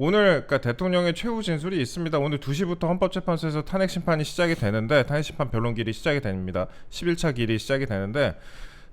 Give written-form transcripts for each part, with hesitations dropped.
오늘 그러니까 대통령의 최후 진술이 있습니다. 오늘 2시부터 헌법재판소에서 탄핵 심판이 시작이 되는데 탄핵 심판 변론길이 시작이 됩니다. 11차 길이 시작이 되는데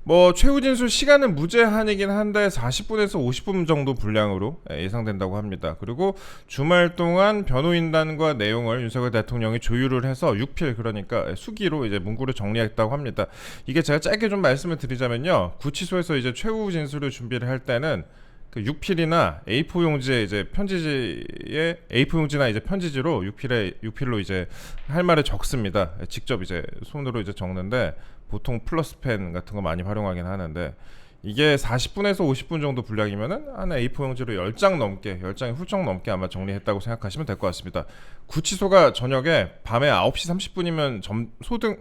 뭐 최후 진술 시간은 무제한이긴 한데 40분에서 50분 정도 분량으로 예상된다고 합니다. 그리고 주말 동안 변호인단과 내용을 윤석열 대통령이 조율을 해서 6필 그러니까 수기로 이제 문구를 정리했다고 합니다. 이게 제가 짧게 좀 말씀을 드리자면요. 구치소에서 이제 최후 진술을 준비를 할 때는 그 6필이나 A4 용지에 이제 편지지에 A4 용지나 이제 편지지로 6필로 이제 할 말을 적습니다. 직접 이제 손으로 이제 적는데 보통 플러스펜 같은 거 많이 활용하긴 하는데 이게 40분에서 50분 정도 분량이면은 한 A4 용지로 10장 넘게 10장이 훌쩍 넘게 아마 정리했다고 생각하시면 될 것 같습니다. 구치소가 저녁에 밤에 9시 30분이면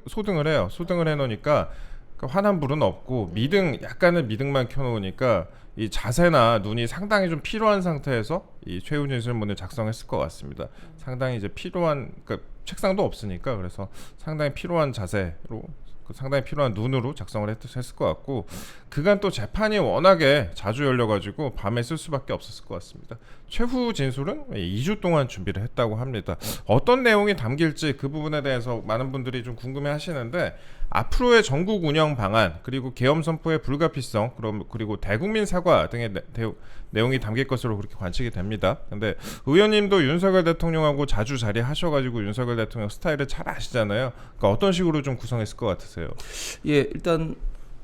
소등을 해요. 소등을 해놓으니까 환한불은 없고 약간의 미등만 켜놓으니까 이 자세나 눈이 상당히 좀 피로한 상태에서 이 최후 진술문을 작성했을 것 같습니다. 상당히 이제 그러니까 책상도 없으니까 그래서 상당히 피로한 자세로 상당히 필요한 눈으로 작성을 했을 것 같고 그간 또 재판이 워낙에 자주 열려가지고 밤에 쓸 수밖에 없었을 것 같습니다. 최후 진술은 2주 동안 준비를 했다고 합니다. 어떤 내용이 담길지 그 부분에 대해서 많은 분들이 좀 궁금해 하시는데 앞으로의 전국 운영 방안 그리고 계엄 선포의 불가피성 그리고 대국민 사과 등의 내용이 담길 것으로 그렇게 관측이 됩니다. 근데 의원님도 윤석열 대통령하고 자주 자리하셔가지고 윤석열 대통령 스타일을 잘 아시잖아요. 그러니까 어떤 식으로 좀 구성했을 것 같으세요? 예, 일단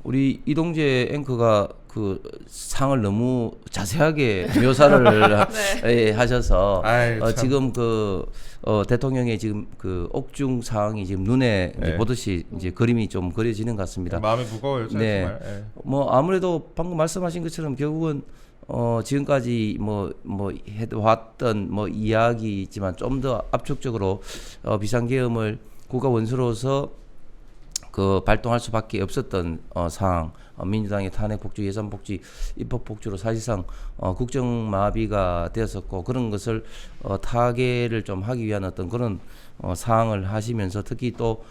우리 이동재 앵커가 그 상을 너무 자세하게 묘사를 예, 하셔서 지금 대통령의 지금 그 옥중 사항이 지금 눈에 이제 보듯이 이제 그림이 좀 그려지는 것 같습니다. 마음이 무거워요, 정말. 네. 뭐 아무래도 방금 말씀하신 것처럼 결국은 지금까지 해왔던 이야기지만 좀 더 압축적으로 비상계엄을 국가 원수로서 그 발동할 수밖에 없었던 상황, 민주당의 탄핵 복주, 예산 복주, 입법 복주로 사실상 국정 마비가 되었었고 그런 것을 타개를 좀 하기 위한 어떤 그런 사항을 하시면서 특히 또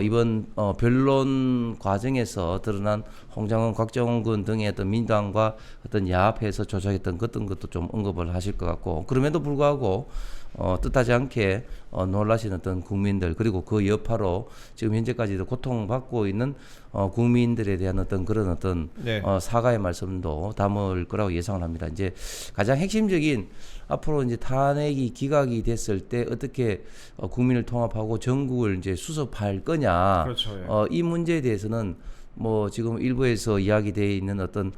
이번 변론 과정에서 드러난 홍장원, 곽정근 등의 어떤 민주당과 어떤 야합해서 조작했던 어떤 것도 좀 언급을 하실 것 같고 그럼에도 불구하고 뜻하지 않게 놀라신 어떤 국민들 그리고 그 여파로 지금 현재까지도 고통받고 있는 국민들에 대한 어떤 그런 어떤 사과의 말씀도 담을 거라고 예상을 합니다. 이제 가장 핵심적인 앞으로 이제 탄핵이 기각이 됐을 때 어떻게 국민을 통합하고 전국을 이제 수습할 거냐. 그렇죠, 예. 이 문제에 대해서는 뭐 지금 일부에서 이야기되어 있는 어떤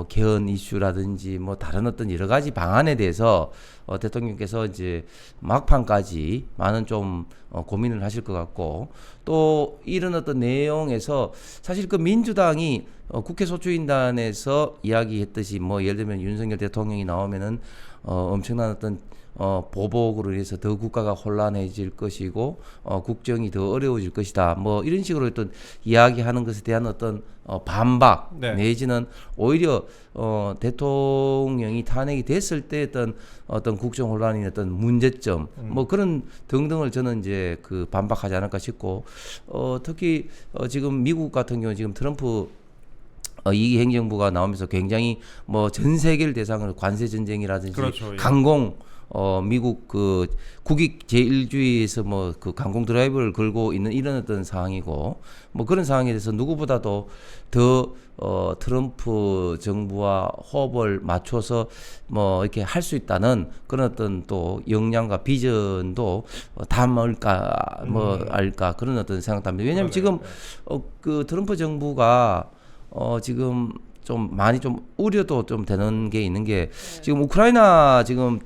개헌 이슈라든지 다른 어떤 여러 가지 방안에 대해서 대통령께서 이제 막판까지 많은 좀 고민을 하실 것 같고 또 이런 어떤 내용에서 사실 그 민주당이 국회 소추인단에서 이야기했듯이 예를 들면 윤석열 대통령이 나오면은 엄청난 어떤 보복으로 인해서 더 국가가 혼란해질 것이고 국정이 더 어려워질 것이다. 이런 식으로 어떤 이야기하는 것에 대한 어떤 반박 내지는 오히려 대통령이 탄핵이 됐을 때 어떤 국정 혼란이 어떤 문제점 그런 등등을 저는 이제 그 반박하지 않을까 싶고 특히 지금 미국 같은 경우 지금 트럼프 이 행정부가 나오면서 굉장히 전 세계를 대상으로 관세 전쟁이라든지 그렇죠, 예. 강공 미국 그 국익 제일주의에서 그 강공 드라이브를 걸고 있는 이런 어떤 상황이고 그런 상황에 대해서 누구보다도 더 트럼프 정부와 호흡을 맞춰서 이렇게 할 수 있다는 그런 어떤 또 역량과 비전도 담을까 알까 그런 어떤 생각도 합니다. 왜냐하면 지금 그 트럼프 정부가 지금 좀 많이 좀 우려도 좀 되는 게 있는 게 지금 우크라이나 지금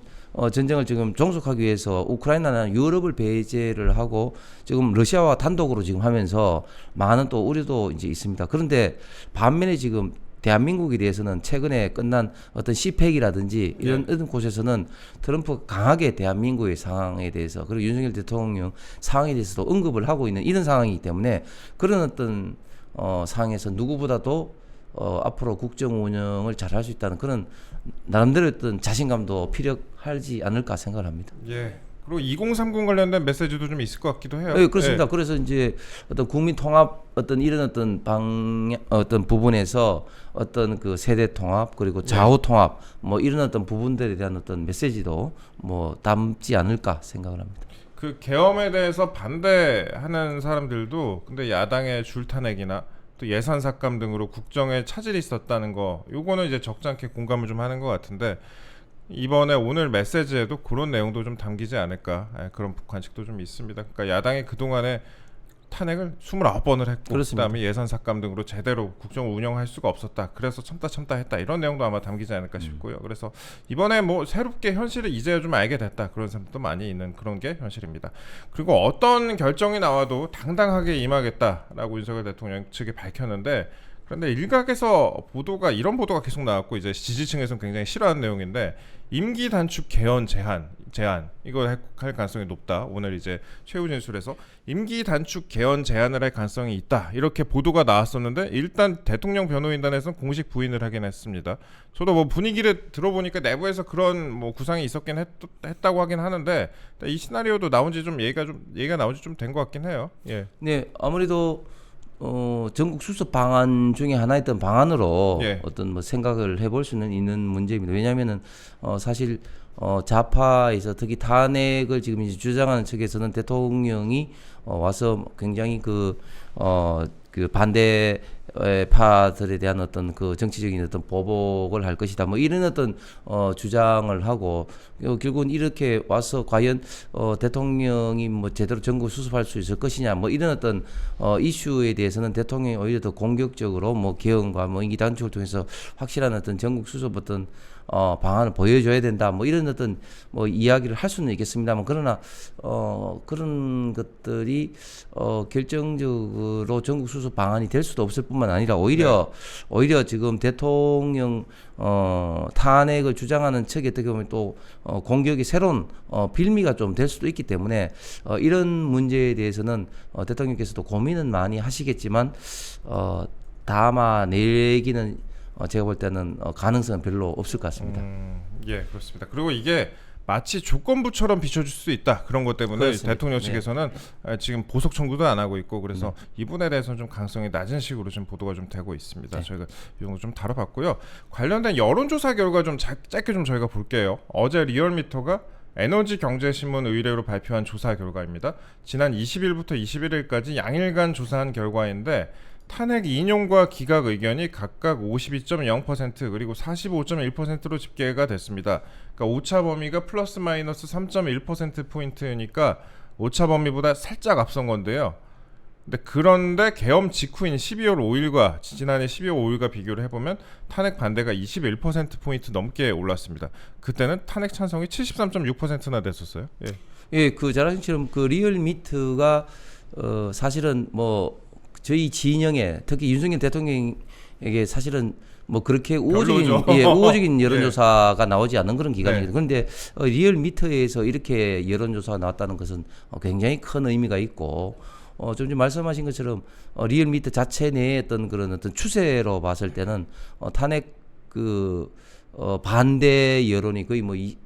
전쟁을 지금 종속하기 위해서 우크라이나는 유럽을 배제를 하고 지금 러시아와 단독으로 지금 하면서 많은 또 우려도 이제 있습니다. 그런데 반면에 지금 대한민국에 대해서는 최근에 끝난 어떤 시팩이라든지 이런 곳에서는 트럼프 강하게 대한민국의 상황에 대해서 그리고 윤석열 대통령 상황에 대해서도 언급을 하고 있는 이런 상황이기 때문에 그런 어떤 상황에서 누구보다도 앞으로 국정 운영을 잘 할 수 있다는 그런 나름대로 어떤 자신감도 필요하지 않을까 생각을 합니다. 예. 그리고 2030 관련된 메시지도 좀 있을 것 같기도 해요. 네, 그렇습니다. 예. 그래서 이제 어떤 국민 통합 어떤 이런 어떤 방향 어떤 부분에서 어떤 그 세대 통합 그리고 좌우 통합 뭐 이런 어떤 부분들에 대한 어떤 메시지도 뭐 담지 않을까 생각을 합니다. 그 계엄에 대해서 반대하는 사람들도 근데 야당의 줄타내기나 또 예산 삭감 등으로 국정에 차질이 있었다는 거, 요거는 이제 적잖게 공감을 좀 하는 것 같은데 이번에 오늘 메시지에도 그런 내용도 좀 담기지 않을까, 그런 관측도 좀 있습니다. 그러니까 야당이 그 동안에 탄핵을 29번을 했고 그렇습니다. 그다음에 예산 삭감 등으로 제대로 국정을 운영할 수가 없었다. 그래서 참다 했다. 이런 내용도 아마 담기지 않을까 싶고요. 그래서 이번에 뭐 새롭게 현실을 이제야 좀 알게 됐다. 그런 사람도 많이 있는 그런 게 현실입니다. 그리고 어떤 결정이 나와도 당당하게 임하겠다라고 윤석열 대통령 측이 밝혔는데, 그런데 일각에서 보도가 이런 보도가 계속 나왔고 이제 지지층에서는 굉장히 싫어하는 내용인데, 임기 단축 개헌 제한 이거 할 가능성이 높다. 오늘 이제 최후 진술에서 임기 단축 개헌 제안을 할 가능성이 있다. 이렇게 보도가 나왔었는데 일단 대통령 변호인단에서는 공식 부인을 하긴 했습니다. 저도 뭐 분위기를 들어보니까 내부에서 그런 뭐 구상이 있었긴 했다고 하긴 하는데 이 시나리오도 나온지 좀 얘기가 나온지 좀 된 것 같긴 해요. 예. 네, 아무래도 전국 수습 방안 중에 하나였던 방안으로 예. 어떤 뭐 생각을 해볼 수는 있는 문제입니다. 왜냐하면은 사실 좌파에서 특히 탄핵을 지금 이제 주장하는 측에서는 대통령이 와서 굉장히 그 반대파들에 대한 어떤 그 정치적인 어떤 보복을 할 것이다. 뭐 이런 어떤 주장을 하고 결국은 이렇게 와서 과연 대통령이 뭐 제대로 전국 수습할 수 있을 것이냐. 뭐 이런 어떤 이슈에 대해서는 대통령이 오히려 더 공격적으로 뭐 개헌과 뭐 임기 단축을 통해서 확실한 어떤 전국 수습 어떤 방안을 보여줘야 된다. 뭐 이런 어떤 뭐 이야기를 할 수는 있겠습니다만, 그러나 그런 것들이 결정적으로 전국 수습 방안이 될 수도 없을 뿐만 아니라 오히려 지금 대통령 탄핵을 주장하는 측이 어떻게 보면 또 공격이 새로운 빌미가 좀 될 수도 있기 때문에 이런 문제에 대해서는 대통령께서도 고민은 많이 하시겠지만 담아내기는 제가 볼 때는 가능성은 별로 없을 것 같습니다. 예, 그렇습니다. 그리고 이게 마치 조건부처럼 비춰줄 수 있다. 그런 것 때문에 그렇습니다. 대통령 측에서는 지금 보석 청구도 안 하고 있고, 그래서 이 부분에 대해서는 좀 가능성이 낮은 식으로 좀 보도가 좀 되고 있습니다. 저희가 이 정도 좀 다뤄봤고요. 관련된 여론조사 결과 좀 짧게 좀 저희가 볼게요. 어제 리얼미터가 에너지경제신문 의뢰로 발표한 조사 결과입니다. 지난 20일부터 21일까지 양일간 조사한 결과인데 탄핵 인용과 기각 의견이 각각 52.0% 그리고 45.1%로 집계가 됐습니다. 그러니까 오차 범위가 플러스 마이너스 3.1%포인트니까 오차 범위보다 살짝 앞선 건데요. 그런데 계엄 직후인 12월 5일과 지난해 12월 5일과 비교를 해보면 탄핵 반대가 21%포인트 넘게 올랐습니다. 그때는 탄핵 찬성이 73.6%나 됐었어요. 예. 예, 그 잘 아신 것처럼 그 리얼미터가 사실은 뭐 저희 진영에 특히 윤석열 대통령에게 사실은 뭐 그렇게 우호적인 여론조사가 나오지 않는 그런 기관입니다. 그런데 리얼미터에서 이렇게 여론조사가 나왔다는 것은 굉장히 큰 의미가 있고, 좀 전에 말씀하신 것처럼 리얼미터 자체 내에 어떤 그런 어떤 추세로 봤을 때는 탄핵 반대 여론이 거의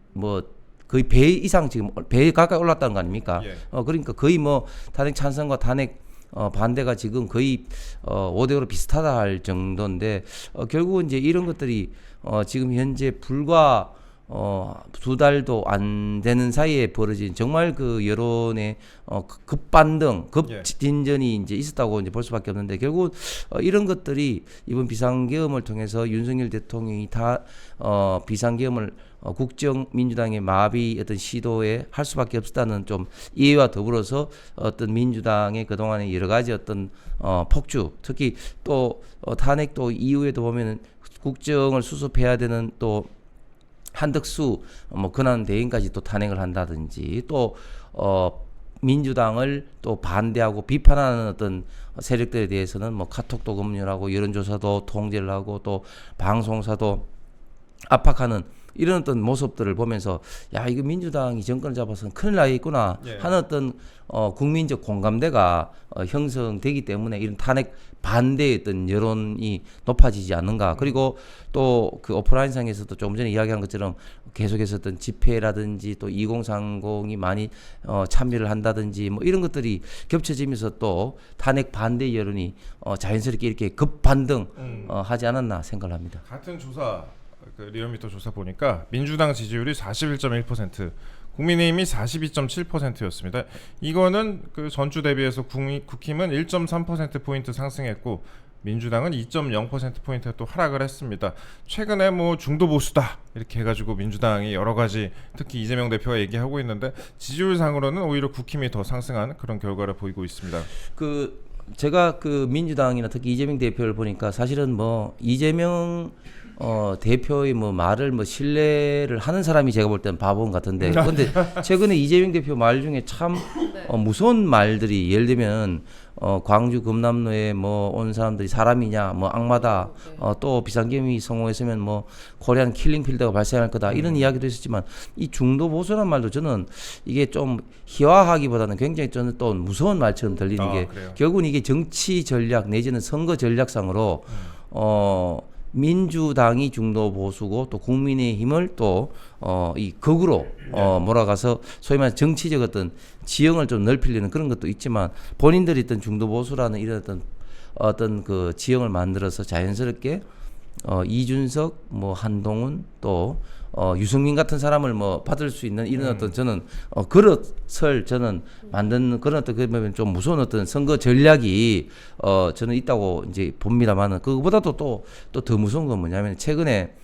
거의 배 이상 지금 배 가까이 올랐다는 거 아닙니까? 예. 그러니까 거의 뭐 탄핵 찬성과 탄핵 반대가 지금 거의 5대5로 비슷하다 할 정도인데, 결국은 이제 이런 것들이 지금 현재 불과 2달도 안 되는 사이에 벌어진 정말 그 여론의 급반등, 급진전이 이제 있었다고 이제 볼 수밖에 없는데, 결국 이런 것들이 이번 비상계엄을 통해서 윤석열 대통령이 다 비상계엄을 국정민주당의 마비 어떤 시도에 할 수밖에 없었다는 좀 이해와 더불어서 어떤 민주당의 그동안의 여러 가지 어떤 폭주, 특히 또 탄핵도 이후에도 보면은 국정을 수습해야 되는 또 한덕수 뭐 권한 대행까지 또 탄핵을 한다든지, 또 민주당을 또 반대하고 비판하는 어떤 세력들에 대해서는 뭐 카톡도 검열하고 여론조사도 통제를 하고 또 방송사도 압박하는 이런 어떤 모습들을 보면서 야 이거 민주당이 정권을 잡아서는 큰일 나겠구나 예. 하는 어떤 국민적 공감대가 형성되기 때문에 이런 탄핵 반대의 어떤 여론이 높아지지 않는가. 그리고 또 그 오프라인상에서도 조금 전에 이야기한 것처럼 계속해서 어떤 집회라든지 또 2030이 많이 참여를 한다든지 뭐 이런 것들이 겹쳐지면서 또 탄핵 반대 여론이 자연스럽게 이렇게 급반등 하지 않았나 생각을 합니다. 같은 조사 그 리얼미터 조사 보니까 민주당 지지율이 41.1%, 국민의힘이 42.7%였습니다. 이거는 그 전주 대비해서 국힘은 1.3% 포인트 상승했고 민주당은 2.0% 포인트 또 하락을 했습니다. 최근에 뭐 중도 보수다 이렇게 해가지고 민주당이 여러 가지 특히 이재명 대표가 얘기하고 있는데 지지율상으로는 오히려 국힘이 더 상승한 그런 결과를 보이고 있습니다. 그 제가 그 민주당이나 특히 이재명 대표를 보니까 사실은 뭐 이재명 대표의 뭐 말을 뭐 신뢰를 하는 사람이 제가 볼 때는 바본 같은데 그런데 최근에 이재명 대표 말 중에 참 무서운 말들이 예를 들면 광주 금남로에 뭐 온 사람들이 사람이냐 뭐 악마다 또 비상계엄이 성공했으면 뭐 코리안 킬링필드가 발생할 거다 이런 이야기도 있었지만 이 중도 보수라는 말도 저는 이게 좀 희화하기보다는 굉장히 저는 또 무서운 말처럼 들리는 게 그래요? 결국은 이게 정치 전략 내지는 선거 전략상으로 민주당이 중도 보수고 또 국민의힘을 또 이 극으로 몰아가서 소위 말해 정치적 어떤 지형을 좀 넓히려는 그런 것도 있지만 본인들이 있던 중도 보수라는 이런 어떤 그 지형을 만들어서 자연스럽게 이준석 뭐 한동훈 또 유승민 같은 사람을 뭐 받을 수 있는 이런 어떤 저는 그릇을 저는 만드는 그런 어떤 그러면 좀 무서운 어떤 선거 전략이 저는 있다고 이제 봅니다만은 그거보다도 또 더 무서운 건 뭐냐면 최근에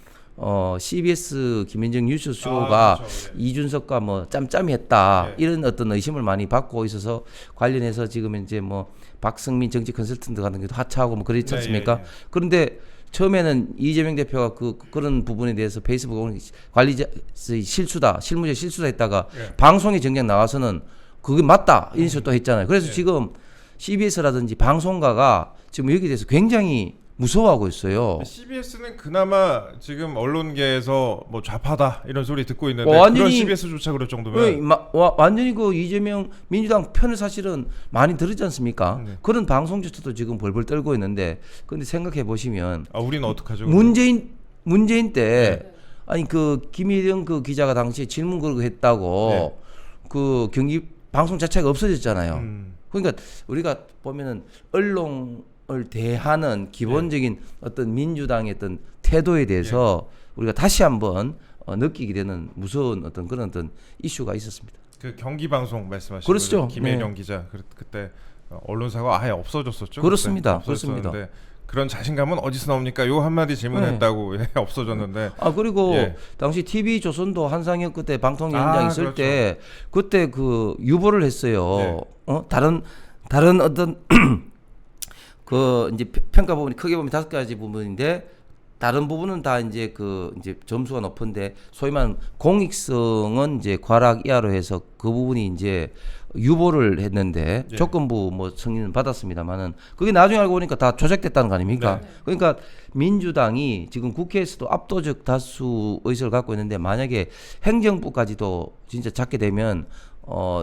CBS 김현정 뉴스 쇼가 그렇죠. 예. 이준석과 뭐 짬짬이했다 예. 이런 어떤 의심을 많이 받고 있어서 관련해서 지금 이제 뭐 박승민 정치 컨설턴트 같은 경우도 하차하고 뭐 그렇지 않습니까? 그런데 처음에는 이재명 대표가 그런 부분에 대해서 페이스북 관리자 실수다, 실무적 실수다 했다가 방송에 정작 나와서는 그게 맞다 이런 식으로 또 했잖아요. 그래서 지금 CBS라든지 방송가가 지금 여기에 대해서 굉장히 무서워하고 있어요. CBS는 그나마 지금 언론계에서 뭐 좌파다 이런 소리 듣고 있는데 완전히- 그런 CBS조차 그럴 정도면 완전히 그 이재명 민주당 편을 사실은 많이 들었지 않습니까? 네. 그런 방송조차도 지금 벌벌 떨고 있는데 근데 생각해 보시면 우리는 어떡하죠? 문재인 때 아니 그 김일영 그 기자가 당시에 질문 그러고 했다고 그 경기 방송 자체가 없어졌잖아요. 그러니까 우리가 보면은 언론을 대하는 기본적인 어떤 민주당의 어떤 태도에 대해서 우리가 다시 한번 느끼게 되는 무서운 어떤 그런 어떤 이슈가 있었습니다. 그 경기 방송 말씀하신 그렇죠. 김혜령 기자 그때 언론사가 아예 없어졌었죠. 그렇습니다. 그때 없어졌었는데 그런 자신감은 어디서 나옵니까? 요 한마디 질문했다고 없어졌는데 그리고 당시 TV 조선도 한상혁 그때 방통위원장 있을 그렇죠. 때 그때 그 유보를 했어요. 다른 어떤 그 이제 평가 부분이 크게 보면 5가지 부분인데 다른 부분은 다 이제 이제 점수가 높은데 소위 말하는 공익성은 이제 과락 이하로 해서 그 부분이 이제 유보를 했는데 조건부 뭐 승인은 받았습니다만은 그게 나중에 알고 보니까 다 조작됐다는 거 아닙니까? 그러니까 민주당이 지금 국회에서도 압도적 다수 의석을 갖고 있는데 만약에 행정부까지도 진짜 잡게 되면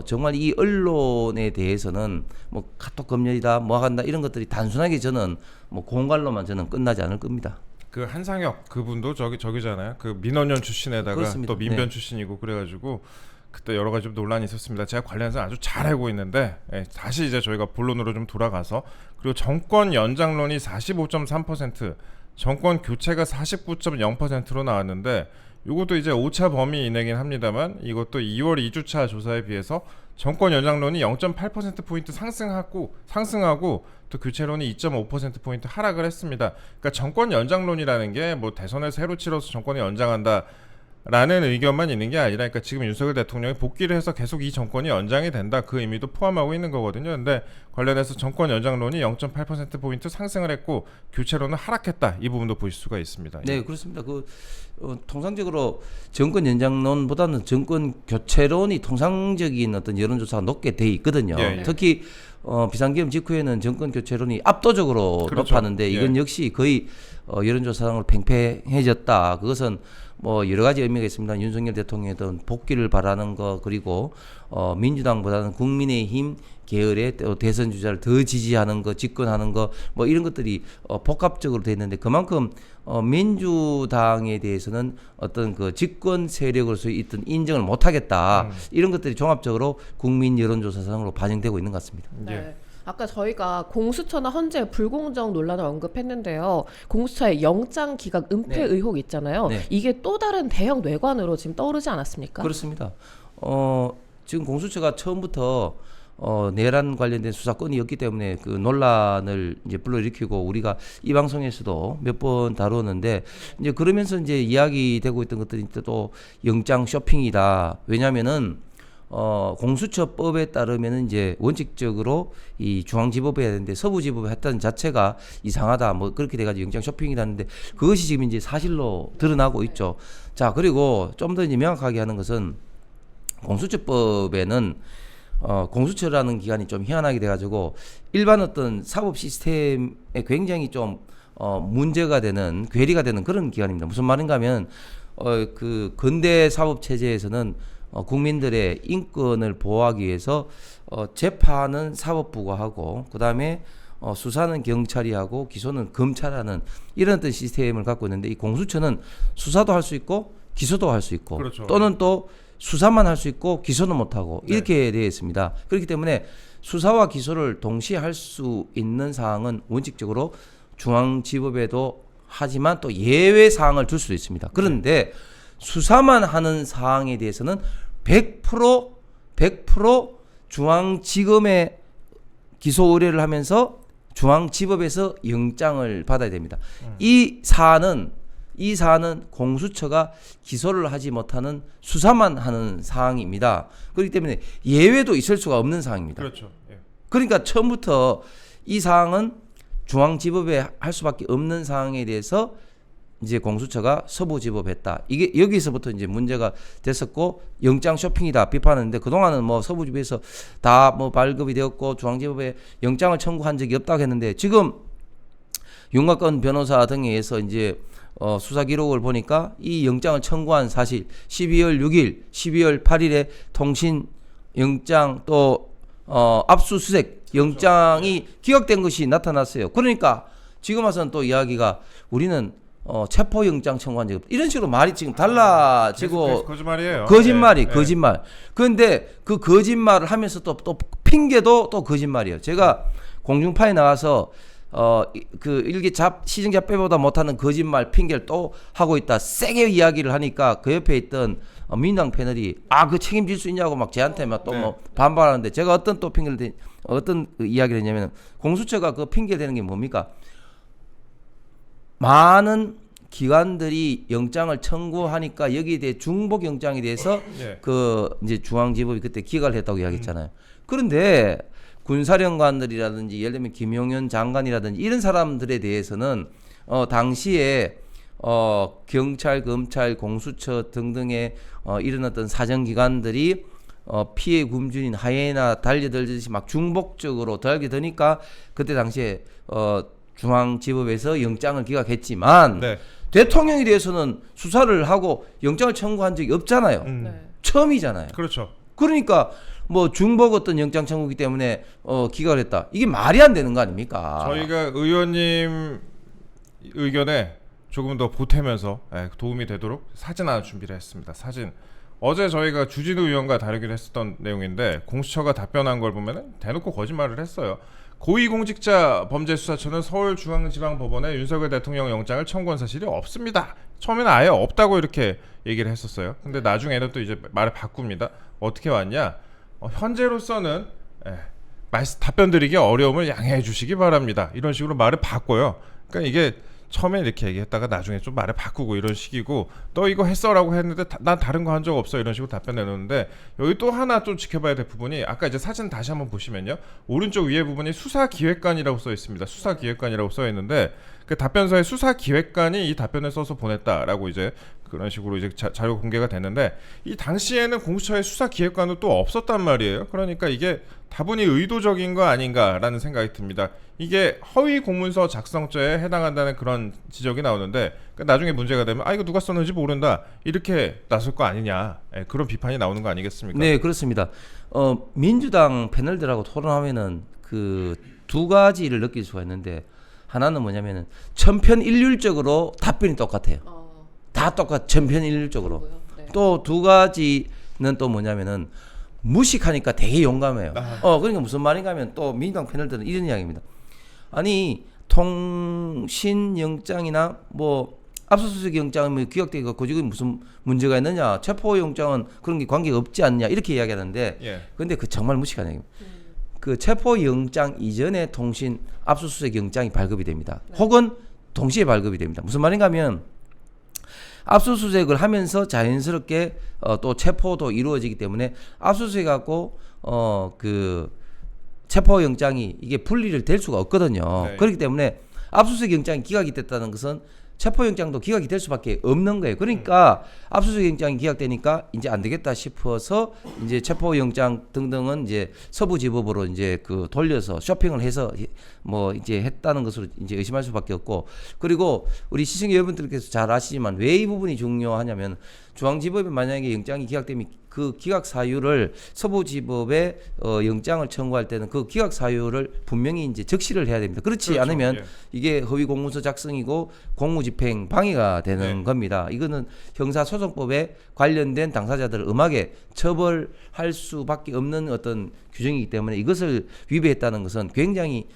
정말 이 언론에 대해서는 뭐 카톡 검열이다 뭐 한다 이런 것들이 단순하게 저는 뭐 공갈로만 저는 끝나지 않을 겁니다. 그 한상혁 그분도 저기잖아요. 그 민원연 출신에다가 그렇습니다. 또 민변 출신이고 그래가지고 그때 여러 가지 좀 논란이 있었습니다. 제가 관련해서 아주 잘 알고 있는데 다시 이제 저희가 본론으로 좀 돌아가서 그리고 정권 연장론이 45.3%, 정권 교체가 49.0%로 나왔는데 이것도 이제 5차 범위 이내긴 합니다만 이것도 2월 2주차 조사에 비해서 정권 연장론이 0.8%포인트 상승하고 또 교체론이 2.5%포인트 하락을 했습니다. 그러니까 정권 연장론이라는 게 뭐 대선을 새로 치러서 정권을 연장한다 라는 의견만 있는 게 아니라 그러니까 지금 윤석열 대통령이 복귀를 해서 계속 이 정권이 연장이 된다 그 의미도 포함하고 있는 거거든요. 근데 관련해서 정권 연장론이 0.8%포인트 상승을 했고 교체론은 하락했다. 이 부분도 보실 수가 있습니다. 네, 그렇습니다. 통상적으로 정권 연장론보다는 정권 교체론이 통상적인 어떤 여론조사가 높게 돼 있거든요. 특히 비상계엄 직후에는 정권 교체론이 압도적으로 높았는데 이건 역시 거의 여론조사상으로 팽팽해졌다. 그것은 뭐 여러 가지 의미가 있습니다. 윤석열 대통령의 어떤 복귀를 바라는 거 그리고 민주당보다는 국민의힘 계열의 대선 주자를 더 지지하는 거, 집권하는 거 뭐 이런 것들이 복합적으로 돼 있는데 그만큼 민주당에 대해서는 어떤 그 집권 세력으로서 있던 인정을 못 하겠다. 이런 것들이 종합적으로 국민 여론조사상으로 반영되고 있는 것 같습니다. 예. 네. 아까 저희가 공수처나 헌재 불공정 논란을 언급했는데요. 공수처의 영장 기각 은폐 네. 의혹 있잖아요. 네. 이게 또 다른 대형 뇌관으로 지금 떠오르지 않았습니까? 그렇습니다. 지금 공수처가 처음부터 내란 관련된 수사건이었기 때문에 그 논란을 이제 불러일으키고 우리가 이 방송에서도 몇 번 다루었는데 이제 그러면서 이제 이야기되고 있던 것들이 또 영장 쇼핑이다. 왜냐면은 공수처법에 따르면은 이제 원칙적으로 이 중앙지법에 해야 되는데 서부지법에 했다는 자체가 이상하다. 뭐 그렇게 돼가지고 영장 쇼핑이라는데 그것이 지금 이제 사실로 드러나고 있죠. 자, 그리고 좀 더 이제 명확하게 하는 것은 공수처법에는 공수처라는 기관이 좀 희한하게 돼가지고 일반 어떤 사법 시스템에 굉장히 좀 문제가 되는 괴리가 되는 그런 기관입니다. 무슨 말인가 하면 그 근대 사법 체제에서는 국민들의 인권을 보호하기 위해서 재판은 사법부가 하고 그다음에 수사는 경찰이 하고 기소는 검찰하는 이런 어떤 시스템을 갖고 있는데 이 공수처는 수사도 할 수 있고 기소도 할 수 있고 그렇죠. 또는 또 수사만 할 수 있고 기소는 못하고 네. 이렇게 되어 있습니다. 그렇기 때문에 수사와 기소를 동시에 할 수 있는 사항은 원칙적으로 중앙지법에도 하지만 또 예외 사항을 둘 수도 있습니다. 그런데 수사만 하는 사항에 대해서는 100% 중앙지검에 기소 의뢰를 하면서 중앙지법에서 영장을 받아야 됩니다. 이 사안은 공수처가 기소를 하지 못하는 수사만 하는 사항입니다. 그렇기 때문에 예외도 있을 수가 없는 사항입니다. 그렇죠. 예. 그러니까 처음부터 이 사항은 중앙지법에 할 수밖에 없는 사항에 대해서 이제 공수처가 서부지법했다. 이게 여기서부터 이제 문제가 됐었고 영장 쇼핑이다 비판하는데 그동안은 뭐 서부지법에서 다 뭐 발급이 되었고 중앙지법에 영장을 청구한 적이 없다고 했는데 지금 윤곽근 변호사 등에 의해서 이제 수사 기록을 보니까 이 영장을 청구한 사실 12월 6일, 12월 8일에 통신 영장 또 압수수색 영장이 기각된 것이 나타났어요. 그러니까 지금 와서는 또 이야기가 우리는 체포영장 청구한 적이 없다. 이런 식으로 말이 지금 달라지고 계속 거짓말이에요. 거짓말이 예. 거짓말. 그런데 그 거짓말을 하면서 또 핑계도 또 거짓말이에요. 제가 공중파에 나가서 그 일기 시정자 빼보다 못하는 거짓말 핑계를 또 하고 있다. 세게 이야기를 하니까 그 옆에 있던 민주당 패널이 그 책임질 수 있냐고 막 저한테 막 또 뭐 반발하는데 제가 어떤 또 핑계를 어떤 이야기를 했냐면 공수처가 그 핑계 대는 게 뭡니까? 많은 기관들이 영장을 청구하니까 여기에 대해 중복 영장에 대해서 예. 그 이제 중앙지법이 그때 기각을 했다고 이야기했잖아요. 그런데 군사령관들이라든지 예를 들면 김용현 장관이라든지 이런 사람들에 대해서는 당시에 경찰, 검찰, 공수처 등등의 이런 어떤 사정기관들이 피해 굶주린 하이에나 달려들듯이 막 중복적으로 달려드니까 그때 당시에 중앙지법에서 영장을 기각했지만 네. 대통령에 대해서는 수사를 하고 영장을 청구한 적이 없잖아요. 네. 처음이잖아요. 그렇죠. 그러니까 뭐 중복 어떤 영장 청구기 때문에 기각을 했다. 이게 말이 안 되는 거 아닙니까? 저희가 의원님 의견에 조금 더 보태면서 도움이 되도록 사진 하나 준비를 했습니다. 사진. 어제 저희가 주진우 의원과 다루기로 했었던 내용인데 공수처가 답변한 걸 보면 대놓고 거짓말을 했어요. 고위공직자범죄수사처는 서울중앙지방법원에 윤석열 대통령 영장을 청구한 사실이 없습니다. 처음에는 아예 없다고 이렇게 얘기를 했었어요. 근데 나중에는 또 이제 말을 바꿉니다. 어떻게 왔냐? 현재로서는 답변 드리기 어려움을 양해해 주시기 바랍니다. 이런 식으로 말을 바꿔요. 그러니까 이게 처음에 이렇게 얘기했다가 나중에 좀 말을 바꾸고 이런 식이고 너 이거 했어라고 했는데 난 다른 거 한 적 없어 이런 식으로 답변 내놓는데 여기 또 하나 좀 지켜봐야 될 부분이 아까 이제 사진 다시 한번 보시면요 오른쪽 위에 부분이 수사기획관이라고 써 있습니다. 수사기획관이라고 써 있는데 그 답변서에 수사기획관이 이 답변을 써서 보냈다라고 이제 그런 식으로 이제 자료 공개가 됐는데 이 당시에는 공수처의 수사기획관도 또 없었단 말이에요. 그러니까 이게 다분히 의도적인 거 아닌가라는 생각이 듭니다. 이게 허위 공문서 작성죄에 해당한다는 그런 지적이 나오는데 그러니까 나중에 문제가 되면 이거 누가 썼는지 모른다 이렇게 나설 거 아니냐 그런 비판이 나오는 거 아니겠습니까? 네, 그렇습니다. 민주당 패널들하고 토론하면은 그 두 가지를 느낄 수가 있는데 하나는 뭐냐면은 천편일률적으로 답변이 똑같아요. 다 천편일률적으로. 네. 또 두 가지는 또 뭐냐면은 무식하니까 되게 용감해요. 그러니까 무슨 말인가 하면 또 민주당 패널들은 이런 이야기입니다. 아니 통신영장이나 뭐 압수수색 영장은 뭐 기각되고 지금 무슨 문제가 있느냐, 체포영장은 그런 게 관계가 없지 않냐 이렇게 이야기하는데 근데 그 정말 무식한 얘기입니다. 그 체포영장 이전에 통신 압수수색 영장이 발급이 됩니다. 혹은 동시에 발급이 됩니다. 무슨 말인가 하면 압수수색을 하면서 자연스럽게 또 체포도 이루어지기 때문에 압수수색하고 그 체포영장이 이게 분리를 될 수가 없거든요. 네. 그렇기 때문에 압수수색 영장이 기각이 됐다는 것은 체포영장도 기각이 될 수밖에 없는 거예요. 그러니까 압수수색 영장이 기각되니까 이제 안 되겠다 싶어서 이제 체포영장 등등은 이제 서부지법으로 이제 그 돌려서 쇼핑을 해서 뭐 이제 했다는 것으로 이제 의심할 수밖에 없고, 그리고 우리 시청자 여러분들께서 잘 아시지만 왜 이 부분이 중요하냐면 중앙지법에 만약에 영장이 기각되면 그 기각 사유를 서부지법에 영장을 청구할 때는 그 기각 사유를 분명히 이제 적시를 해야 됩니다. 그렇지 그렇죠. 않으면 이게 허위 공문서 작성이고 공무집행 방해가 되는 겁니다. 이거는 형사소송법에 관련된 당사자들을 엄하게 처벌할 수밖에 없는 어떤 규정이기 때문에 이것을 위배했다는 것은 굉장히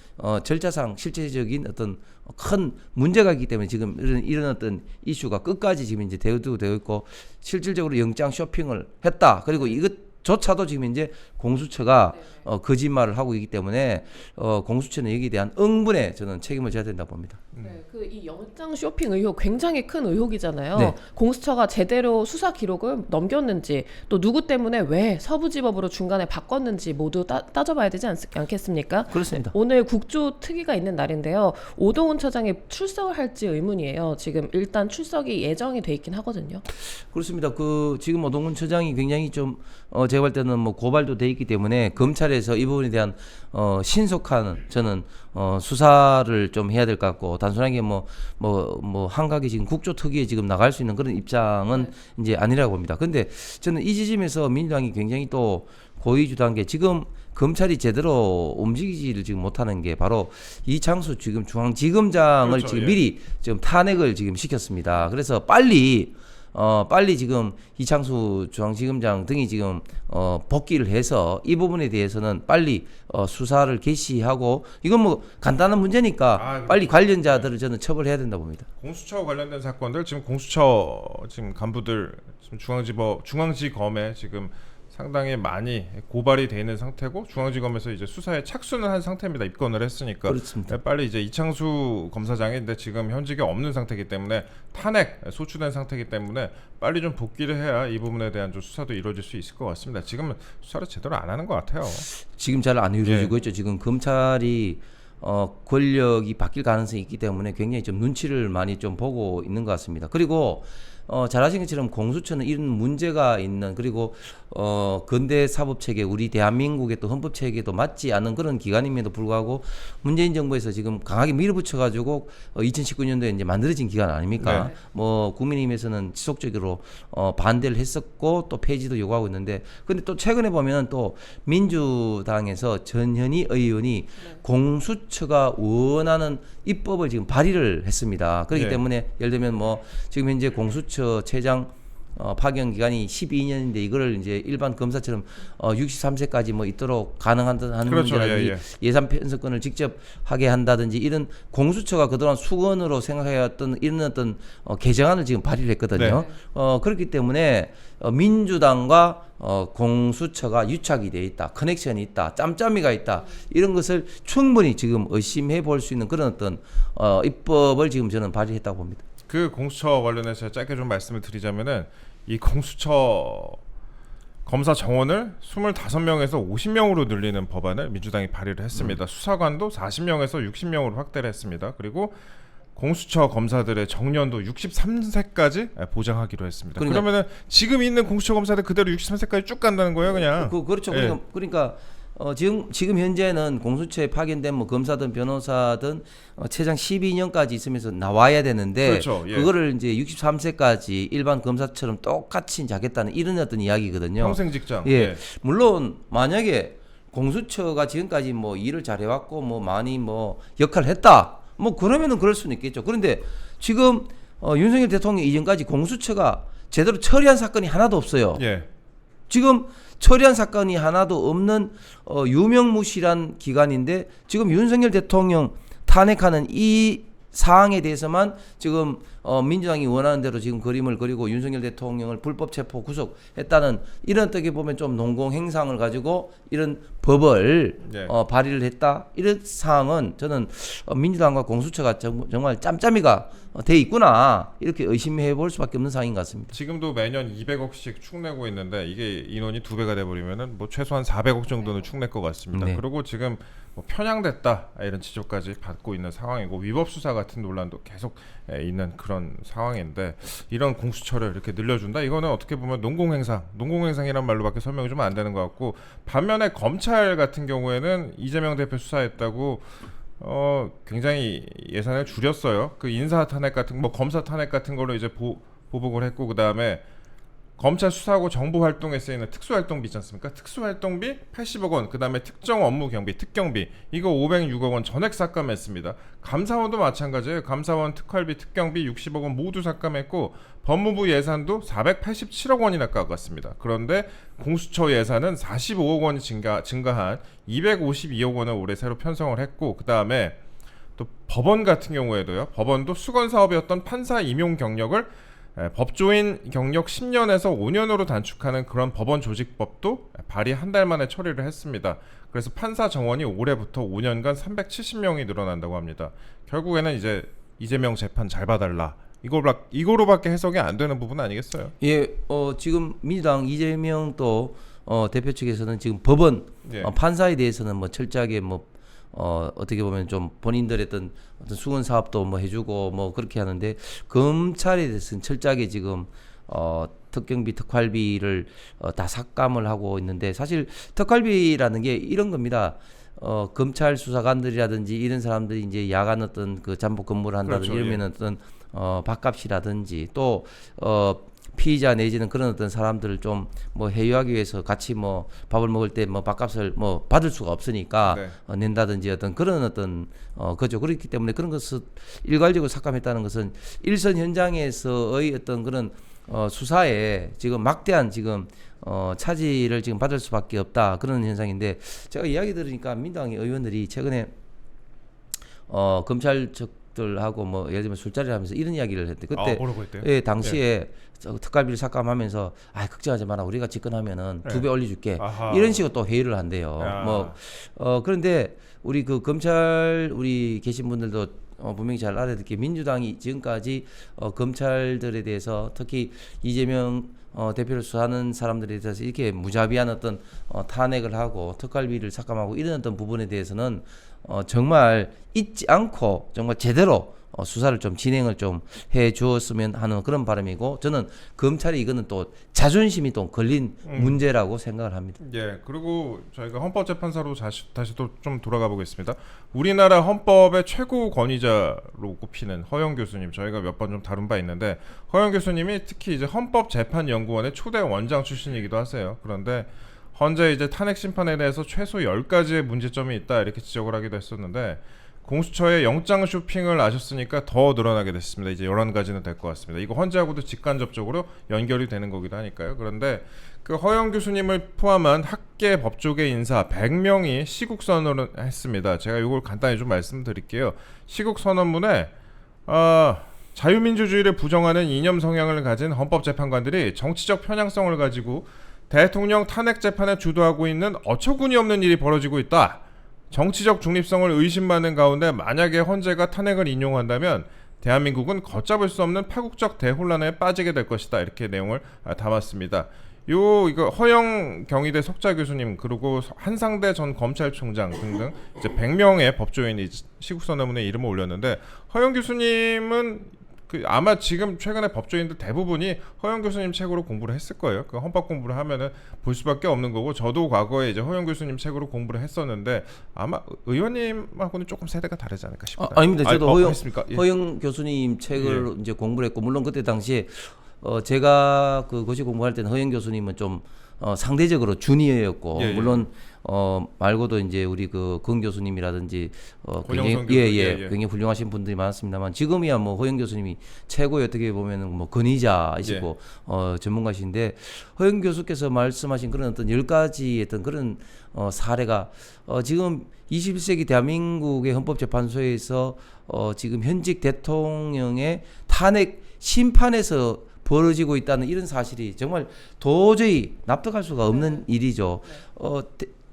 절차상 실체적인 어떤 큰 문제가 있기 때문에 지금 이런 어떤 이슈가 끝까지 지금 이제 되어 있고 실질적으로 영장 쇼핑을 했다. 그리고 이것조차도 지금 이제 공수처가 거짓말을 하고 있기 때문에 공수처는 여기에 대한 응분에 저는 책임을 져야 된다고 봅니다. 네, 그 이 영장 쇼핑 의혹 굉장히 큰 의혹이잖아요. 네. 공수처가 제대로 수사 기록을 넘겼는지 또 누구 때문에 왜 서부지법으로 중간에 바꿨는지 모두 따져봐야 되지 않겠습니까? 그렇습니다. 오늘 국조특위가 있는 날인데요. 오동훈 처장이 출석을 할지 의문이에요. 지금 일단 출석이 예정이 돼 있긴 하거든요. 그렇습니다. 그 지금 오동훈 처장이 굉장히 좀 제가 볼 때는 뭐 고발도 돼 있기 때문에 검찰에서 이 부분에 대한 신속한 저는 수사를 좀 해야 될 것 같고, 단순하게 뭐 한각이 지금 국조특위에 지금 나갈 수 있는 그런 입장은 이제 아니라고 봅니다. 근데 저는 이 지점에서 민주당이 굉장히 또 고의주도한 게 지금 검찰이 제대로 움직이지를 지금 못하는 게 바로 이창수 지금 중앙지검장을 그렇죠, 지금 예. 미리 지금 탄핵을 지금 시켰습니다. 그래서 빨리 지금 이창수 중앙지검장 등이 지금 복귀를 해서 이 부분에 대해서는 빨리 수사를 개시하고, 이건 뭐 간단한 문제니까 빨리 관련자들을 저는 처벌해야 된다고 봅니다. 공수처와 관련된 사건들 지금 공수처 지금 간부들 지금 중앙지검에 지금 상당히 많이 고발이 돼 있는 상태고 중앙지검에서 이제 수사에 착수는 한 상태입니다. 입건을 했으니까. 그렇습니다. 빨리 이제 이창수 검사장인데 지금 현직에 없는 상태이기 때문에 탄핵 소추된 상태이기 때문에 빨리 좀 복귀를 해야 이 부분에 대한 좀 수사도 이루어질 수 있을 것 같습니다. 지금은 수사를 제대로 안 하는 것 같아요. 지금 잘 안 이루어지고 있죠. 지금 검찰이 권력이 바뀔 가능성이 있기 때문에 굉장히 좀 눈치를 많이 좀 보고 있는 것 같습니다. 그리고 잘 아신 것처럼 공수처는 이런 문제가 있는, 그리고 근대 사법 체계, 우리 대한민국의 또 헌법 체계도 맞지 않는 그런 기관임에도 불구하고 문재인 정부에서 지금 강하게 밀어붙여 가지고 2019년도에 이제 만들어진 기관 아닙니까? 네. 뭐 국민의힘에서는 지속적으로 반대를 했었고 또 폐지도 요구하고 있는데, 근데 또 최근에 보면 또 민주당에서 전현희 의원이 공수처가 원하는 입법을 지금 발의를 했습니다. 그렇기 네. 때문에 예를 들면 뭐 지금 현재 공수처 체장 파견 기간이 12년인데 이거를 이제 일반 검사처럼 63세까지 뭐 있도록 가능하다는 그렇죠. 문제라든지 예산 편성권을 직접 하게 한다든지 이런 공수처가 그동안 수건으로 생각해왔던 이런 어떤 개정안을 지금 발의를 했거든요. 그렇기 때문에 민주당과 공수처가 유착이 돼 있다, 커넥션이 있다, 짬짬이가 있다, 이런 것을 충분히 지금 의심해 볼 수 있는 그런 어떤 입법을 지금 저는 발의했다고 봅니다. 그 공수처 관련해서 짧게 좀 말씀을 드리자면은 이 공수처 검사 정원을 25명에서 50명으로 늘리는 법안을 민주당이 발의를 했습니다. 수사관도 40명에서 60명으로 확대를 했습니다. 그리고 공수처 검사들의 정년도 63세까지 보장하기로 했습니다. 그러니까- 그러면은 지금 있는 공수처 검사들 그대로 63세까지 쭉 간다는 거예요, 그냥. 그렇죠. 예. 그러니까 지금 현재는 공수처에 파견된 뭐 검사든 변호사든 최장 12년까지 있으면서 나와야 되는데 그렇죠. 예. 그거를 이제 63세까지 일반 검사처럼 똑같이 이제 하겠다는 이런 어떤 이야기거든요. 평생 직장. 예. 물론 만약에 공수처가 지금까지 뭐 일을 잘 해왔고 뭐 많이 뭐 역할을 했다. 뭐 그러면은 그럴 수는 있겠죠. 그런데 지금 윤석열 대통령 이전까지 공수처가 제대로 처리한 사건이 하나도 없어요. 예. 지금 처리한 사건이 하나도 없는 유명무실한 기관인데 지금 윤석열 대통령 탄핵하는 이 사항에 대해서만 지금 민주당이 원하는 대로 지금 그림을 그리고 윤석열 대통령을 불법 체포 구속했다는 이런 어떻게 보면 좀 농공 행상을 가지고 이런 법을 네. 발의를 했다. 이런 사항은 저는 민주당과 공수처가 정말 짬짬이가 돼 있구나 이렇게 의심해 볼 수밖에 없는 상황인 것 같습니다. 지금도 매년 200억씩 축내고 있는데 이게 인원이 2배가 돼 버리면은 뭐 최소한 400억 정도는 축낼 것 같습니다. 네. 그리고 지금 뭐 편향됐다 이런 지적까지 받고 있는 상황이고 위법 수사 같은 논란도 계속 있는 그런 상황인데 이런 공수처를 이렇게 늘려준다 이거는 어떻게 보면 농공행상이란 말로밖에 설명이 좀 안 되는 것 같고 반면에 검찰 같은 경우에는 이재명 대표 수사했다고 굉장히 예산을 줄였어요. 그 인사 탄핵 같은 뭐 검사 탄핵 같은 걸로 이제 보복을 했고 그 다음에 검찰 수사하고 정보 활동에 쓰이는 특수활동비 있지 않습니까? 특수활동비 80억 원, 그 다음에 특정 업무 경비, 특경비 이거 506억 원 전액 삭감했습니다. 감사원도 마찬가지예요. 감사원 특활비, 특경비 60억 원 모두 삭감했고 법무부 예산도 487억 원이나 깎았습니다. 그런데 공수처 예산은 45억 원이 증가한 252억 원을 올해 새로 편성을 했고 그 다음에 또 법원 같은 경우에도요. 법원도 수건 사업이었던 판사 임용 경력을 법조인 경력 10년에서 5년으로 단축하는 그런 법원 조직법도 발의 한 달 만에 처리를 했습니다. 그래서 판사 정원이 올해부터 5년간 370명이 늘어난다고 합니다. 결국에는 이제 이재명 재판 잘 봐달라. 이거로밖에 해석이 안 되는 부분 아니겠어요? 예, 지금 민주당 이재명 또 대표 측에서는 지금 법원 예. 판사에 대해서는 뭐 철저하게 뭐 어떻게 보면 좀 본인들의 어떤 수건 사업도 뭐 해주고 뭐 그렇게 하는데 검찰에 대해서는 철저하게 지금 특경비 특활비를 다 삭감을 하고 있는데 사실 특활비라는 게 이런 겁니다. 검찰 수사관들이라든지 이런 사람들이 이제 야간 어떤 그 잠복 근무를 한다든지 그렇죠, 이러면 어떤 밥값이라든지 또 피의자 내지는 그런 어떤 사람들을 좀 뭐 해유하기 위해서 같이 뭐 밥을 먹을 때 뭐 밥값을 뭐 받을 수가 없으니까 네. 낸다든지 어떤 그런 어떤 거죠. 그렇기 때문에 그런 것을 일괄적으로 삭감했다는 것은 일선 현장에서의 어떤 그런 수사에 지금 막대한 지금 차질을 지금 받을 수밖에 없다 그런 현상인데 제가 이야기 들으니까 민주당 의원들이 최근에 검찰 측들하고 뭐 예를 들면 술자리를 하면서 이런 이야기를 했는데 그때 뭐라고 했대요? 예, 당시에 특갈비를 삭감하면서 걱정하지 마라 우리가 집권하면은 네. 2배 올려줄게 아하. 이런 식으로 또 회의를 한대요. 야. 뭐 그런데 우리 그 검찰 우리 계신 분들도 분명히 잘 알아야 될 게 민주당이 지금까지 검찰들에 대해서 특히 이재명 대표를 수사하는 사람들에 대해서 이렇게 무자비한 어떤 탄핵을 하고 특활비를 삭감하고 이런 어떤 부분에 대해서는 정말 잊지 않고 정말 제대로 수사를 좀 진행을 좀 해 주었으면 하는 그런 바람이고 저는 검찰이 이거는 또 자존심이 또 걸린 문제라고 생각을 합니다. 예, 그리고 저희가 헌법재판사로 다시 또 좀 돌아가 보겠습니다. 우리나라 헌법의 최고 권위자로 꼽히는 허영 교수님, 저희가 몇 번 좀 다룬 바 있는데 허영 교수님이 특히 이제 헌법재판연구원의 초대 원장 출신이기도 하세요. 그런데 현재 이제 탄핵 심판에 대해서 최소 10가지의 문제점이 있다 이렇게 지적을 하기도 했었는데 공수처의 영장 쇼핑을 아셨으니까 더 늘어나게 됐습니다. 이제 11가지는 될 것 같습니다. 이거 헌재하고도 직간접적으로 연결이 되는 거기도 하니까요. 그런데 그 허영 교수님을 포함한 학계 법조계 인사 100명이 시국 선언을 했습니다. 제가 이걸 간단히 좀 말씀드릴게요. 시국 선언문에 자유민주주의를 부정하는 이념 성향을 가진 헌법재판관들이 정치적 편향성을 가지고 대통령 탄핵 재판을 주도하고 있는 어처구니 없는 일이 벌어지고 있다. 정치적 중립성을 의심받는 가운데 만약에 헌재가 탄핵을 인용한다면 대한민국은 걷잡을 수 없는 파국적 대혼란에 빠지게 될 것이다. 이렇게 내용을 담았습니다. 이거 허영 경희대 석좌 교수님 그리고 한상대 전 검찰총장 등등 이제 100명의 법조인이 시국선언문에 이름을 올렸는데 허영 교수님은 아마 지금 최근에 법조인들 대부분이 허영 교수님 책으로 공부를 했을 거예요. 그 헌법 공부를 하면은 볼 수밖에 없는 거고 저도 과거에 이제 허영 교수님 책으로 공부를 했었는데 아마 의원님하고는 조금 세대가 다르지 않을까 싶다. 아닙니다. 저도 예. 허영 교수님 책을 이제 공부를 했고 물론 그때 당시에 제가 그 고시 공부할 때는 허영 교수님은 좀 상대적으로 주니어였고 물론 말고도 이제 우리 그 권 교수님이라든지 굉장히 굉장히 훌륭하신 분들이 많았습니다만 지금이야 뭐 허영 교수님이 최고의 어떻게 보면은 뭐 권위자이시고 전문가신데 허영 교수께서 말씀하신 그런 어떤 10가지 어떤 그런 사례가 지금 21세기 대한민국의 헌법재판소에서 지금 현직 대통령의 탄핵 심판에서 벌어지고 있다는 이런 사실이 정말 도저히 납득할 수가 없는 일이죠.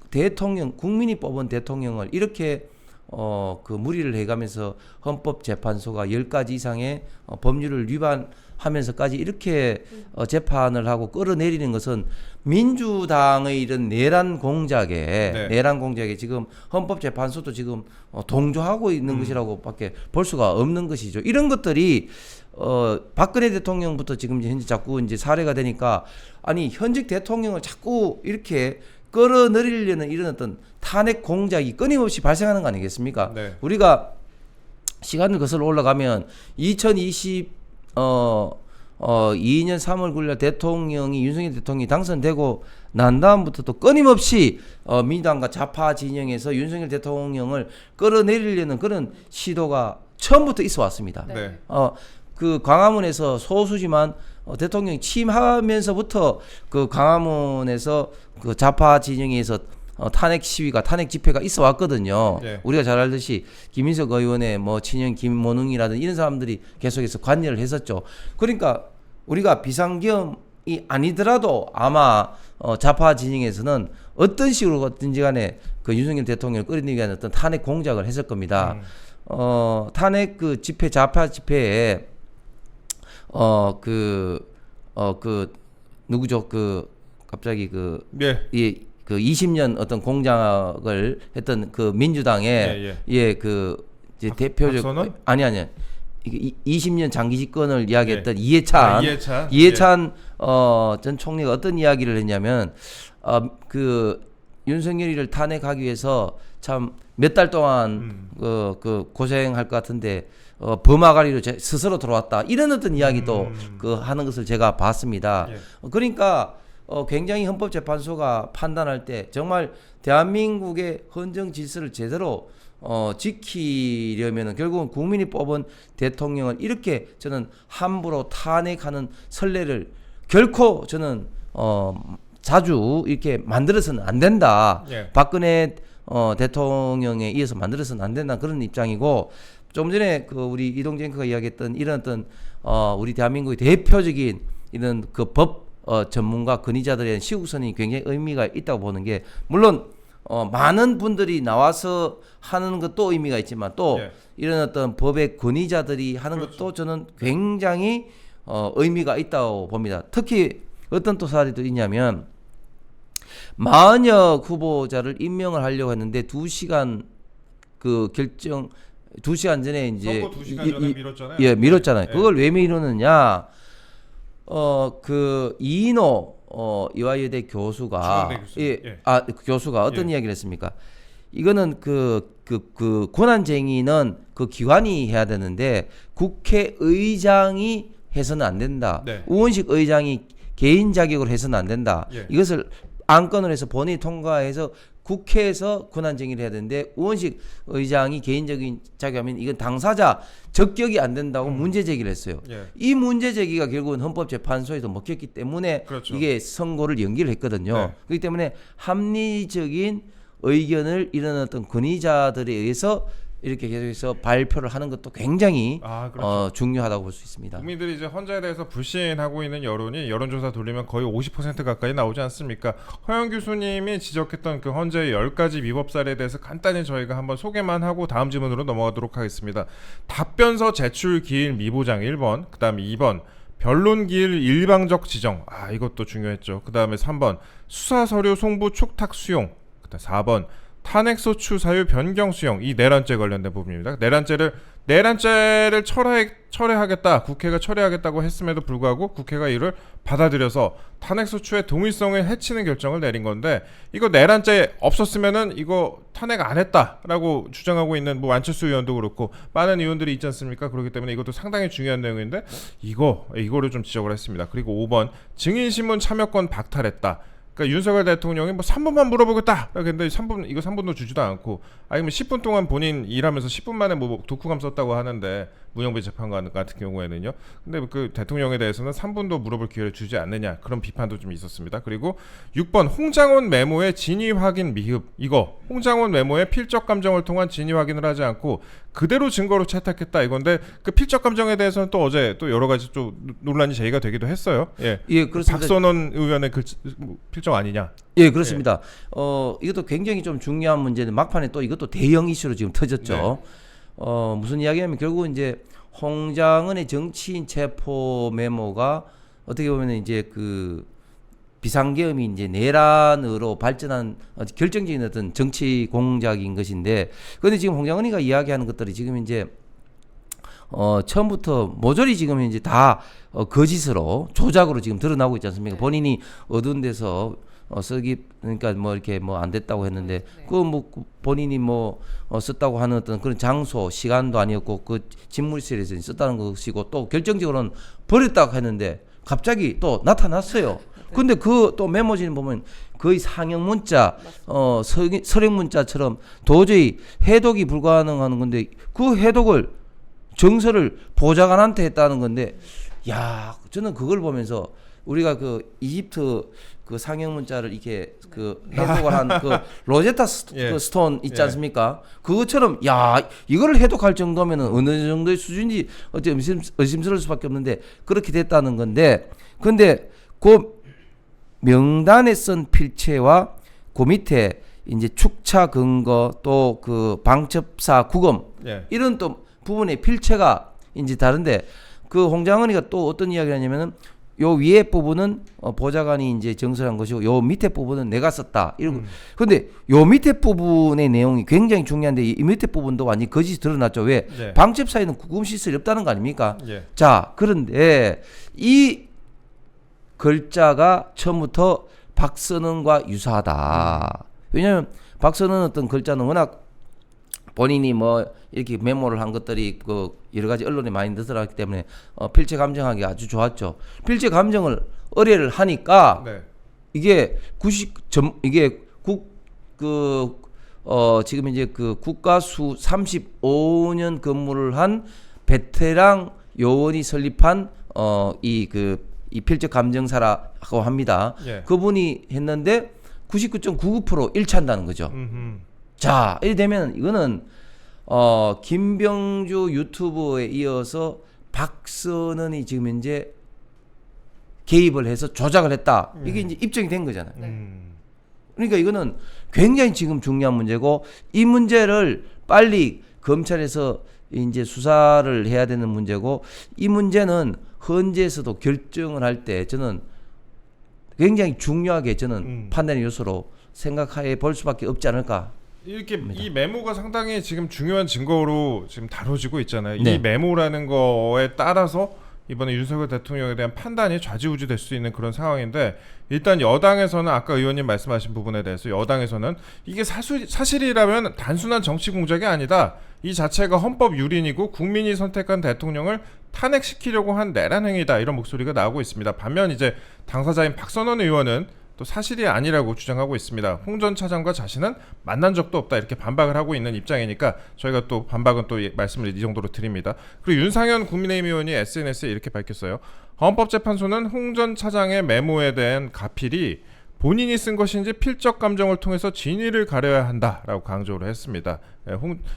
대통령, 국민이 뽑은 대통령을 이렇게 그 무리를 해가면서 헌법재판소가 10가지 이상의 법률을 위반하면서까지 이렇게 재판을 하고 끌어내리는 것은 민주당의 이런 내란 공작에 지금 헌법재판소도 지금 동조하고 있는 것이라고밖에 볼 수가 없는 것이죠. 이런 것들이 박근혜 대통령부터 지금 현재 자꾸 이제 사례가 되니까 아니 현직 대통령을 자꾸 이렇게 끌어내리려는 이런 어떤 탄핵 공작이 끊임없이 발생하는 거 아니겠습니까? 네. 우리가 시간을 거슬러 올라가면 2022년 3월 9일 대통령이 윤석열 대통령이 당선되고 난 다음부터 또 끊임없이 민주당과 좌파 진영에서 윤석열 대통령을 끌어내리려는 그런 시도가 처음부터 있어 왔습니다. 네. 그 광화문에서 소수지만 대통령이 취임하면서부터 그 광화문에서 그 좌파 진영에서 탄핵 시위가 탄핵 집회가 있어 왔거든요. 우리가 잘 알듯이 김인석 의원의 뭐 친형 김모능이라든 이런 사람들이 계속해서 관여를 했었죠. 그러니까 우리가 비상계엄이 아니더라도 아마 좌파 진영에서는 어떤 식으로든지 간에 그 윤석열 대통령을 끌어내기 위한 어떤 탄핵 공작을 했을 겁니다. 탄핵 그 집회 좌파 집회에 누구죠? 갑자기 그 20년 어떤 공작을 했던 그 민주당의 그 이제 대표적 박선원? 아니 이게 20년 장기 집권을 이야기했던 이해찬 전 총리가 어떤 이야기를 했냐면 그 윤석열이를 탄핵하기 위해서 참 몇 달 동안 그 고생할 것 같은데 범아가리로 스스로 들어왔다 이런 어떤 이야기도 그 하는 것을 제가 봤습니다. 그러니까 굉장히 헌법재판소가 판단할 때 정말 대한민국의 헌정 질서를 제대로 지키려면은 결국은 국민이 뽑은 대통령을 이렇게 저는 함부로 탄핵하는 선례를 결코 저는 자주 이렇게 만들어서는 안 된다. 박근혜 대통령에 이어서 만들어서는 안 된다 그런 입장이고 좀 전에 그 우리 이동재앵커가 이야기했던 이런 어떤 우리 대한민국의 대표적인 이런 그 법 전문가 권위자들에 대한 시국선언이 굉장히 의미가 있다고 보는 게 물론 많은 분들이 나와서 하는 것도 의미가 있지만 또 이런 어떤 법의 권위자들이 하는 것도 저는 굉장히 의미가 있다고 봅니다. 특히 어떤 또 사례도 있냐면 40여 후보자를 임명을 하려고 했는데 2시간 그 결정 2시간 전에 이제 선거 2시간 전에 밀었잖아요. 밀었잖아요. 그걸 왜 미루느냐? 그 이인호 이화여대 교수가 교수가 어떤 이야기를 했습니까? 이거는 그 권한쟁의는 그 기관이 해야 되는데 국회의장이 해서는 안 된다. 우원식 의장이 개인 자격으로 해서는 안 된다. 이것을 안건을 해서 본회의 통과해서 국회에서 권한쟁의를 해야 되는데 우원식 의장이 개인적인 자격하면 이건 당사자 적격이 안 된다고 문제 제기를 했어요. 이 문제 제기가 결국은 헌법재판소에도 먹혔기 때문에 이게 선고를 연기를 했거든요. 그렇기 때문에 합리적인 의견을 이런 어떤 권위자들에 의해서 이렇게 계속해서 발표를 하는 것도 굉장히 중요하다고 볼 수 있습니다. 국민들이 이제 헌재에 대해서 불신하고 있는 여론이 여론조사 돌리면 거의 50% 가까이 나오지 않습니까? 허영 교수님이 지적했던 그 헌재의 10가지 위법 사례에 대해서 간단히 저희가 한번 소개만 하고 다음 질문으로 넘어가도록 하겠습니다. 답변서 제출 기일 미보장 1번, 그 다음 2번, 변론기일 일방적 지정. 이것도 중요했죠. 그 다음에 3번 수사서류 송부 촉탁 수용. 그다음 4번 탄핵소추 사유 변경 수용. 이 내란죄 관련된 부분입니다. 내란죄를 철회하겠다. 국회가 철회하겠다고 했음에도 불구하고 국회가 이를 받아들여서 탄핵소추의 동일성을 해치는 결정을 내린 건데, 이거 내란죄 없었으면은 이거 탄핵 안 했다라고 주장하고 있는 뭐 안철수 의원도 그렇고 많은 의원들이 있지 않습니까? 그렇기 때문에 이것도 상당히 중요한 내용인데 이거를 좀 지적을 했습니다. 그리고 5번 증인신문 참여권 박탈했다. 그러니까 윤석열 대통령이 뭐 3분만 물어보겠다. 근데 3분도 주지도 않고, 아니면 10분 동안 본인 일하면서 10분 만에 뭐 독후감 썼다고 하는데, 무영배 재판관 같은 경우에는요. 근데 그 대통령에 대해서는 3분도 물어볼 기회를 주지 않느냐, 그런 비판도 좀 있었습니다. 그리고 6번 홍장원 메모의 진위 확인 미흡. 이거 홍장원 메모의 필적 감정을 통한 진위 확인을 하지 않고 그대로 증거로 채택했다 이건데, 그 필적 감정에 대해서는 또 어제 또 여러 가지 좀 논란이 제기가 되기도 했어요. 예, 그렇습니다. 박선원 의원의 필적 아니냐? 예, 그렇습니다. 이것도 굉장히 좀 중요한 문제는 막판에 또 이것도 대형 이슈로 지금 터졌죠. 무슨 이야기냐면 결국 이제 홍장은의 정치인 체포 메모가 어떻게 보면 이제 그 비상계엄이 이제 내란으로 발전한 결정적인 어떤 정치 공작인 것인데, 그런데 지금 홍장은이가 이야기하는 것들이 지금 이제 처음부터 모조리 지금 이제 다 거짓으로 조작으로 지금 드러나고 있지 않습니까? 본인이 어두운 데서 그러니까 뭐 이렇게 뭐 안 됐다고 했는데 그 뭐 본인이 뭐 썼다고 하는 어떤 그런 장소 시간도 아니었고 그 집무실에서 썼다는 것이고, 또 결정적으로는 버렸다고 했는데 갑자기 또 나타났어요. 근데 그 또 메모지는 보면 거의 상형 문자, 서령 문자처럼 도저히 해독이 불가능한 건데, 그 해독을 정서를 보좌관한테 했다는 건데, 야, 저는 그걸 보면서 우리가 그 이집트 그 상형 문자를 이렇게 그 해독을 한 그 로제타 그 스톤 있지 않습니까? 그것처럼 야, 이거를 해독할 정도면은 어느 정도의 수준인지 어째 의심스러울 수밖에 없는데 그렇게 됐다는 건데, 근데 그 명단에 쓴 필체와 그 밑에 이제 축차 근거 또 그 방첩사 구검 이런 또 부분의 필체가 이제 다른데, 그 홍장은이가 또 어떤 이야기를 하냐면은 요 위에 부분은 보좌관이 이제 정설한 것이고 요 밑에 부분은 내가 썼다. 이런. 근데 요 밑에 부분의 내용이 굉장히 중요한데 이 밑에 부분도 완전히 거짓이 드러났죠. 왜? 방첩사에는 구금 시설이 없다는 거 아닙니까? 자, 그런데 이 글자가 처음부터 박선원과 유사하다. 왜냐하면 박선원 어떤 글자는 워낙 본인이 뭐 이렇게 메모를 한 것들이 그 여러 가지 언론에 많이 드러났기 때문에 필체 감정하기 아주 좋았죠. 필체 감정을 의뢰를 하니까 이게 지금 이제 그 국가수 35년 근무를 한 베테랑 요원이 설립한 이 필적 감정사라고 합니다. 그분이 했는데 99.99% 일치한다는 거죠. 자, 이래 되면 이거는 김병주 유튜브에 이어서 박선원이 지금 현재 개입을 해서 조작을 했다. 이게 이제 입증이 된 거잖아요. 그러니까 이거는 굉장히 지금 중요한 문제고, 이 문제를 빨리 검찰에서 이제 수사를 해야 되는 문제고, 이 문제는 헌재에서도 결정을 할 때 저는 굉장히 중요하게 저는 판단의 요소로 생각해 볼 수밖에 없지 않을까. 이렇게 합니다. 이 메모가 상당히 지금 중요한 증거로 지금 다뤄지고 있잖아요. 이 메모라는 거에 따라서 이번에 윤석열 대통령에 대한 판단이 좌지우지될 수 있는 그런 상황인데, 일단 여당에서는 아까 의원님 말씀하신 부분에 대해서 여당에서는 이게 사실이라면 단순한 정치 공작이 아니다. 이 자체가 헌법 유린이고 국민이 선택한 대통령을 탄핵시키려고 한 내란 행위다. 이런 목소리가 나오고 있습니다. 반면 이제 당사자인 박선원 의원은 또 사실이 아니라고 주장하고 있습니다. 홍 전 차장과 자신은 만난 적도 없다, 이렇게 반박을 하고 있는 입장이니까 저희가 또 반박은 또 말씀을 이 정도로 드립니다. 그리고 윤상현 국민의힘 의원이 SNS에 이렇게 밝혔어요. 헌법재판소는 홍 전 차장의 메모에 대한 가필이 본인이 쓴 것인지 필적 감정을 통해서 진위를 가려야 한다라고 강조를 했습니다.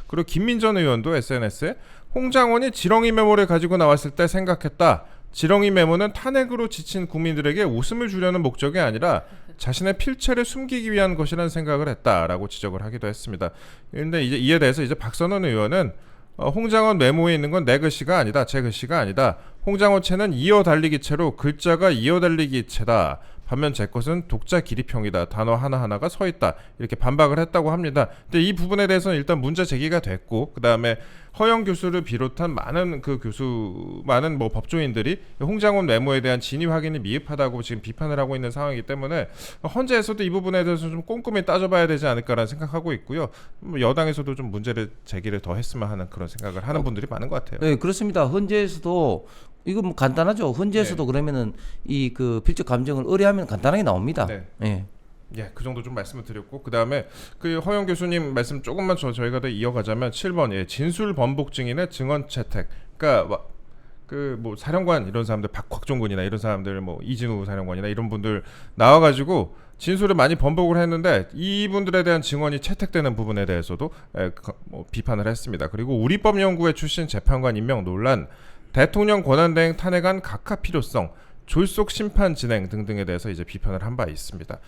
그리고 김민전 의원도 SNS에 홍장원이 지렁이 메모를 가지고 나왔을 때 생각했다. 지렁이 메모는 탄핵으로 지친 국민들에게 웃음을 주려는 목적이 아니라 자신의 필체를 숨기기 위한 것이라는 생각을 했다라고 지적을 하기도 했습니다. 그런데 이에 대해서 이제 박선원 의원은 홍장원 메모에 있는 건 내 글씨가 아니다, 제 글씨가 아니다. 홍장호체는 이어달리기체로 글자가 이어달리기체다. 반면 제 것은 독자 기립형이다. 단어 하나하나가 서 있다. 이렇게 반박을 했다고 합니다. 근데 이 부분에 대해서는 일단 문제 제기가 됐고, 그 다음에 허영 교수를 비롯한 많은 많은 뭐 법조인들이 홍장원 메모에 대한 진위 확인이 미흡하다고 지금 비판을 하고 있는 상황이기 때문에 헌재에서도 이 부분에 대해서 좀 꼼꼼히 따져봐야 되지 않을까라는 생각하고 있고요. 뭐 여당에서도 좀 문제를 제기를 더 했으면 하는 그런 생각을 하는 분들이 많은 것 같아요. 네, 그렇습니다. 헌재에서도 이거 뭐 간단하죠. 헌재에서도 그러면은 이 그 필적 감정을 의뢰하면 간단하게 나옵니다. 네. 예. 예, 그 정도 좀 말씀을 드렸고, 그 다음에 그 허영 교수님 말씀 조금만 저희가 더 이어가자면 7번 예, 진술 번복 증인의 증언 채택. 그러니까 그 뭐 사령관 이런 사람들 박곽종군이나 이런 사람들 뭐 이진우 사령관이나 이런 분들 나와가지고 진술을 많이 번복을 했는데 이분들에 대한 증언이 채택되는 부분에 대해서도 뭐 비판을 했습니다. 그리고 우리법연구회 출신 재판관 임명 논란, 대통령 권한대행 탄핵안 각하 필요성, 졸속 심판 진행 등등에 대해서 이제 비판을 한 바 있습니다.